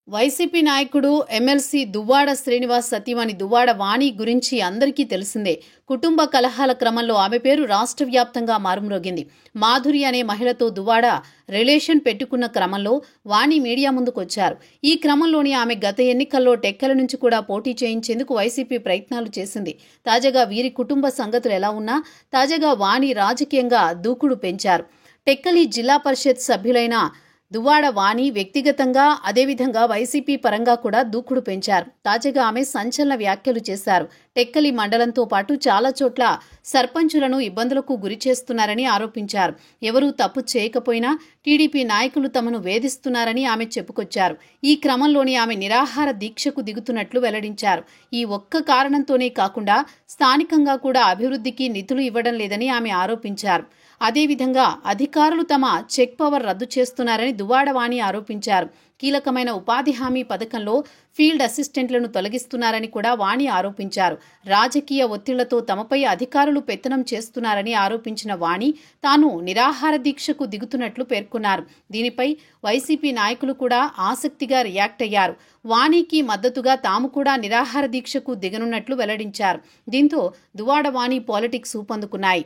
YCP నాయకుడు MLC Duvvada Srinivas సతీమణి దువ్వాడ వాణి గురించి అందరికీ తెలిసిందే. కుటుంబ కలహాల క్రమంలో ఆమె పేరు రాష్ట్ర వ్యాప్తంగా మారుమ్రోగింది. మాధురి అనే మహిళతో దువ్వాడ రిలేషన్ పెట్టుకున్న క్రమంలో వాణి మీడియా ముందుకొచ్చారు. ఈ క్రమంలోనే ఆమె గత ఎన్నికల్లో టెక్కల నుంచి కూడా పోటీ చేయించేందుకు వైసీపీ ప్రయత్నాలు చేసింది. తాజాగా వీరి కుటుంబ సంగతులు ఎలా ఉన్నా తాజాగా వాణి రాజకీయంగా దూకుడు పెంచారు. టెక్కలి జిల్లా పరిషత్ సభ్యులైన దువ్వాడ వాణి వ్యక్తిగతంగా అదేవిధంగా వైసీపీ పరంగా కూడా దూకుడు పెంచారు. తాజాగా ఆమె సంచలన వ్యాఖ్యలు చేశారు. టెక్కలి మండలంతో పాటు చాలా చోట్ల సర్పంచులను ఇబ్బందులకు గురి చేస్తున్నారని ఆరోపించారు. ఎవరూ తప్పు చేయకపోయినా టీడీపీ నాయకులు తమను వేధిస్తున్నారని ఆమె చెప్పుకొచ్చారు. ఈ క్రమంలోనే ఆమె నిరాహార దీక్షకు దిగుతున్నట్లు వెల్లడించారు. ఈ ఒక్క కారణంతోనే కాకుండా స్థానికంగా కూడా అభివృద్ధికి నిధులు ఇవ్వడం లేదని ఆమె ఆరోపించారు. అదేవిధంగా అధికారులు తమ చెక్ పవర్ రద్దు చేస్తున్నారని దువ్వాడ వాణి ఆరోపించారు. కీలకమైన ఉపాధి హామీ పథకంలో ఫీల్డ్ అసిస్టెంట్లను తొలగిస్తున్నారని కూడా వాణి ఆరోపించారు. రాజకీయ ఒత్తిళ్లతో తమపై అధికారులు పెత్తనం చేస్తున్నారని ఆరోపించిన వాణి తాను నిరాహార దీక్షకు దిగుతున్నట్లు పేర్కొన్నారు. దీనిపై వైసీపీ నాయకులు కూడా ఆసక్తిగా రియాక్ట్ అయ్యారు. వాణికి మద్దతుగా తాము కూడా నిరాహార దీక్షకు దిగనున్నట్లు వెల్లడించారు. దీంతో దువ్వాడ వాణి పాలిటిక్స్ ఊపందుకున్నాయి.